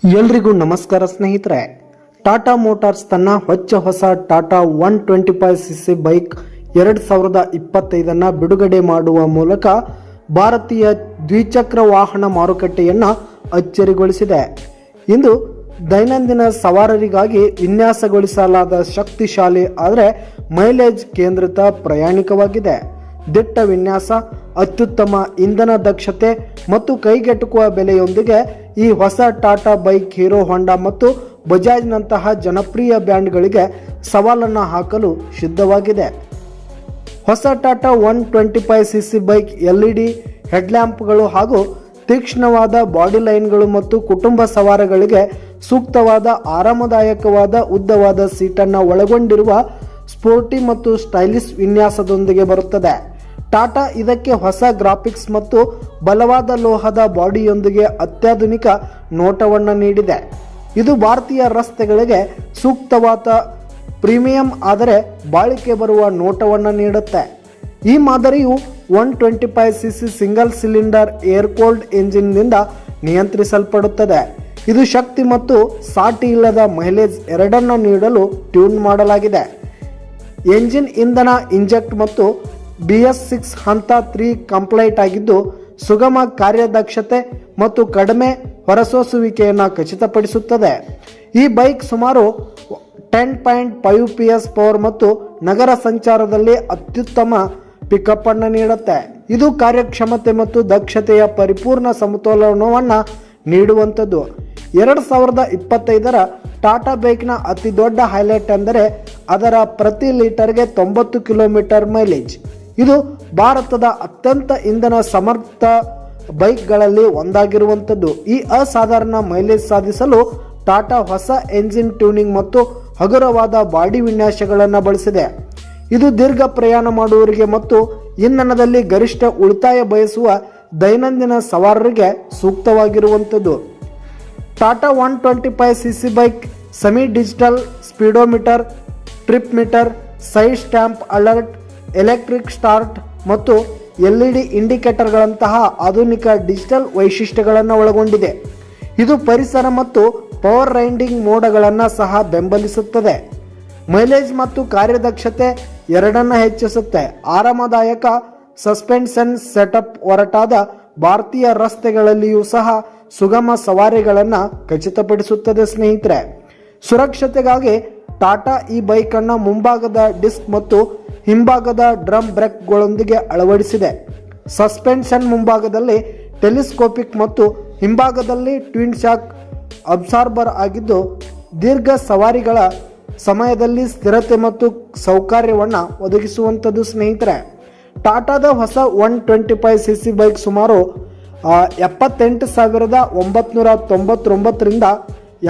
ಎಲ್ರಿಗೂ ನಮಸ್ಕಾರ ಸ್ನೇಹಿತರೆ. ಟಾಟಾ ಮೋಟಾರ್ಸ್ ತನ್ನ ಹೊಸ ಟಾಟಾ 125cc ಬೈಕ್ 2025 ಬಿಡುಗಡೆ ಮಾಡುವ ಮೂಲಕ ಭಾರತೀಯ ದ್ವಿಚಕ್ರ ವಾಹನ ಮಾರುಕಟ್ಟೆಯನ್ನು ಅಚ್ಚರಿಗೊಳಿಸಿದೆ. ಇಂದು ದೈನಂದಿನ ಸವಾರರಿಗಾಗಿ ವಿನ್ಯಾಸಗೊಳಿಸಲಾದ ಶಕ್ತಿಶಾಲಿ ಆದರೆ ಮೈಲೇಜ್ ಕೇಂದ್ರಿತ ಪ್ರಯಾಣಿಕವಾಗಿದೆ. ದಿಟ್ಟ ವಿನ್ಯಾಸ, ಅತ್ಯುತ್ತಮ ಇಂಧನ ದಕ್ಷತೆ ಮತ್ತು ಕೈಗೆಟುಕುವ ಬೆಲೆಯೊಂದಿಗೆ ಈ ಹೊಸ ಟಾಟಾ ಬೈಕ್ ಹೀರೋ ಹೋಂಡಾ ಮತ್ತು ಬಜಾಜ್ನಂತಹ ಜನಪ್ರಿಯ ಬ್ರ್ಯಾಂಡ್ಗಳಿಗೆ ಸವಾಲನ್ನು ಹಾಕಲು ಸಿದ್ಧವಾಗಿದೆ. ಹೊಸ ಟಾಟಾ 125cc ಬೈಕ್ LED ಹೆಡ್ಲ್ಯಾಂಪ್ಗಳು ಹಾಗೂ ತೀಕ್ಷ್ಣವಾದ ಬಾಡಿ ಲೈನ್ಗಳು ಮತ್ತು ಕುಟುಂಬ ಸವಾರಗಳಿಗೆ ಸೂಕ್ತವಾದ ಆರಾಮದಾಯಕವಾದ ಉದ್ದವಾದ ಸೀಟನ್ನು ಒಳಗೊಂಡಿರುವ ಸ್ಪೋರ್ಟಿ ಮತ್ತು ಸ್ಟೈಲಿಶ್ ವಿನ್ಯಾಸದೊಂದಿಗೆ ಬರುತ್ತದೆ. ಟಾಟಾ ಇದಕ್ಕೆ ಹೊಸ ಗ್ರಾಫಿಕ್ಸ್ ಮತ್ತು ಬಲವಾದ ಲೋಹದ ಬಾಡಿಯೊಂದಿಗೆ ಅತ್ಯಾಧುನಿಕ ನೋಟವನ್ನು ನೀಡಿದೆ. ಇದು ಭಾರತೀಯ ರಸ್ತೆಗಳಿಗೆ ಸೂಕ್ತವಾದ ಪ್ರೀಮಿಯಂ ಆದರೆ ಬಾಳಿಕೆ ಬರುವ ನೋಟವನ್ನು ನೀಡುತ್ತೆ. ಈ ಮಾದರಿಯು 125cc single cylinder air cooled ಎಂಜಿನ್ನಿಂದ ನಿಯಂತ್ರಿಸಲ್ಪಡುತ್ತದೆ. ಇದು ಶಕ್ತಿ ಮತ್ತು ಸಾಟಿ ಇಲ್ಲದ ಮೈಲೇಜ್ ಎರಡನ್ನೂ ನೀಡಲು ಟ್ಯೂನ್ ಮಾಡಲಾಗಿದೆ. ಎಂಜಿನ್ ಇಂಧನ ಇಂಜೆಕ್ಟ್ ಮತ್ತು BS6 ಹಂತ 3 ಕಂಪ್ಲೈಂಟ್ ಆಗಿದ್ದು ಸುಗಮ ಕಾರ್ಯದಕ್ಷತೆ ಮತ್ತು ಕಡಿಮೆ ಹೊರಸೂಸುವಿಕೆಯನ್ನು ಖಚಿತಪಡಿಸುತ್ತದೆ. ಈ ಬೈಕ್ ಸುಮಾರು 10.5 PS ಪವರ್ ಮತ್ತು ನಗರ ಸಂಚಾರದಲ್ಲಿ ಅತ್ಯುತ್ತಮ ಪಿಕಪ್ ಅನ್ನು ನೀಡುತ್ತೆ. ಇದು ಕಾರ್ಯಕ್ಷಮತೆ ಮತ್ತು ದಕ್ಷತೆಯ ಪರಿಪೂರ್ಣ ಸಮತೋಲನವನ್ನು ನೀಡುವಂಥದ್ದು. 2025 ಟಾಟಾ ಬೈಕ್ನ ಅತಿ ದೊಡ್ಡ ಹೈಲೈಟ್ ಎಂದರೆ ಅದರ ಪ್ರತಿ ಲೀಟರ್ಗೆ 90 ಕಿಲೋಮೀಟರ್ ಮೈಲೇಜ್. ಇದು ಭಾರತದ ಅತ್ಯಂತ ಇಂಧನ ಸಮರ್ಥ ಬೈಕ್ಗಳಲ್ಲಿ ಒಂದಾಗಿರುವಂಥದ್ದು. ಈ ಅಸಾಧಾರಣ ಮೈಲೇಜ್ ಸಾಧಿಸಲು ಟಾಟಾ ಹೊಸ ಎಂಜಿನ್ ಟ್ಯೂನಿಂಗ್ ಮತ್ತು ಹಗುರವಾದ ಬಾಡಿ ವಿನ್ಯಾಸಗಳನ್ನು ಬಳಸಿದೆ. ಇದು ದೀರ್ಘ ಪ್ರಯಾಣ ಮಾಡುವವರಿಗೆ ಮತ್ತು ಇಂಧನದಲ್ಲಿ ಗರಿಷ್ಠ ಉಳಿತಾಯ ಬಯಸುವ ದೈನಂದಿನ ಸವಾರರಿಗೆ ಸೂಕ್ತವಾಗಿರುವಂಥದ್ದು. Tata 125cc bike semi digital speedometer, trip meter, side stamp alert, electric start ಮತ್ತು LED ಇಂಡಿಕೇಟರ್ಗಳಂತಹ ಆಧುನಿಕ ಡಿಜಿಟಲ್ ವೈಶಿಷ್ಟ್ಯಗಳನ್ನು ಒಳಗೊಂಡಿದೆ. ಇದು ಪರಿಸರ ಮತ್ತು ಪವರ್ ರೈಡಿಂಗ್ ಮೋಡ್ಗಳನ್ನು ಸಹ ಬೆಂಬಲಿಸುತ್ತದೆ. ಮೈಲೇಜ್ ಮತ್ತು ಕಾರ್ಯದಕ್ಷತೆ ಎರಡನ್ನ ಹೆಚ್ಚಿಸುತ್ತೆ. ಆರಾಮದಾಯಕ ಸಸ್ಪೆನ್ಷನ್ ಸೆಟಪ್ ಒರಟಾದ ಭಾರತೀಯ ರಸ್ತೆಗಳಲ್ಲಿಯೂ ಸಹ ಸುಗಮ ಸವಾರಿಗಳನ್ನು ಖಚಿತಪಡಿಸುತ್ತದೆ. ಸ್ನೇಹಿತರೆ, ಸುರಕ್ಷತೆಗಾಗಿ ಟಾಟಾ ಈ ಬೈಕನ್ನು ಮುಂಭಾಗದ ಡಿಸ್ಕ್ ಮತ್ತು ಹಿಂಭಾಗದ ಡ್ರಮ್ ಬ್ರೇಕ್ಗಳೊಂದಿಗೆ ಅಳವಡಿಸಿದೆ. ಸಸ್ಪೆನ್ಷನ್ ಮುಂಭಾಗದಲ್ಲಿ ಟೆಲಿಸ್ಕೋಪಿಕ್ ಮತ್ತು ಹಿಂಭಾಗದಲ್ಲಿ ಟ್ವಿನ್ ಶಾಕ್ ಅಬ್ಸಾರ್ಬರ್ ಆಗಿದ್ದು ದೀರ್ಘ ಸವಾರಿಗಳ ಸಮಯದಲ್ಲಿ ಸ್ಥಿರತೆ ಮತ್ತು ಸೌಕರ್ಯವನ್ನು ಒದಗಿಸುವಂಥದ್ದು. ಸ್ನೇಹಿತರೆ, ಟಾಟಾದ ಹೊಸ 125cc ಬೈಕ್ ಸುಮಾರು 78,999 ರಿಂದ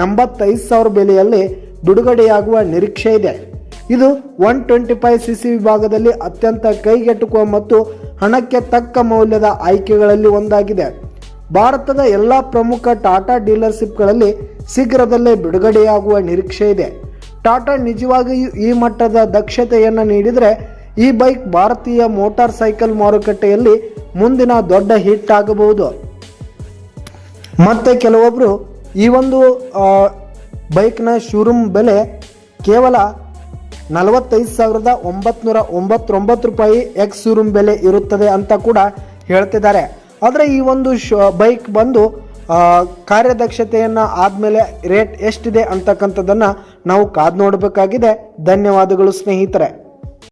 85,000 ಬೆಲೆಯಲ್ಲಿ ಬಿಡುಗಡೆಯಾಗುವ ನಿರೀಕ್ಷೆ ಇದೆ. ಇದು 125cc ವಿಭಾಗದಲ್ಲಿ ಅತ್ಯಂತ ಕೈಗೆಟುಕುವ ಮತ್ತು ಹಣಕ್ಕೆ ತಕ್ಕ ಮೌಲ್ಯದ ಆಯ್ಕೆಗಳಲ್ಲಿ ಒಂದಾಗಿದೆ. ಭಾರತದ ಎಲ್ಲ ಪ್ರಮುಖ ಟಾಟಾ ಡೀಲರ್ಶಿಪ್ಗಳಲ್ಲಿ ಶೀಘ್ರದಲ್ಲೇ ಬಿಡುಗಡೆಯಾಗುವ ನಿರೀಕ್ಷೆ ಇದೆ. ಟಾಟಾ ನಿಜವಾಗಿಯೂ ಈ ಮಟ್ಟದ ದಕ್ಷತೆಯನ್ನು ನೀಡಿದರೆ ಈ ಬೈಕ್ ಭಾರತೀಯ ಮೋಟಾರ್ ಸೈಕಲ್ ಮಾರುಕಟ್ಟೆಯಲ್ಲಿ ಮುಂದಿನ ದೊಡ್ಡ ಹಿಟ್ ಆಗಬಹುದು. ಮತ್ತು ಕೆಲವೊಬ್ಬರು ಈ ಒಂದು ಬೈಕ್ನ ಶೋರೂಮ್ ಬೆಲೆ ಕೇವಲ 45,999 ರೂಪಾಯಿ ಎಕ್ಸ್ ಶೋರೂಮ್ ಬೆಲೆ ಇರುತ್ತದೆ ಅಂತ ಕೂಡ ಹೇಳ್ತಿದ್ದಾರೆ. ಆದರೆ ಈ ಒಂದು ಬೈಕ್ ಬಂದು ಕಾರ್ಯದಕ್ಷತೆಯನ್ನು ಆದಮೇಲೆ ರೇಟ್ ಎಷ್ಟಿದೆ ಅಂತಕ್ಕಂಥದ್ದನ್ನು ನಾವು ಕಾದು ನೋಡಬೇಕಾಗಿದೆ. ಧನ್ಯವಾದಗಳು ಸ್ನೇಹಿತರೆ.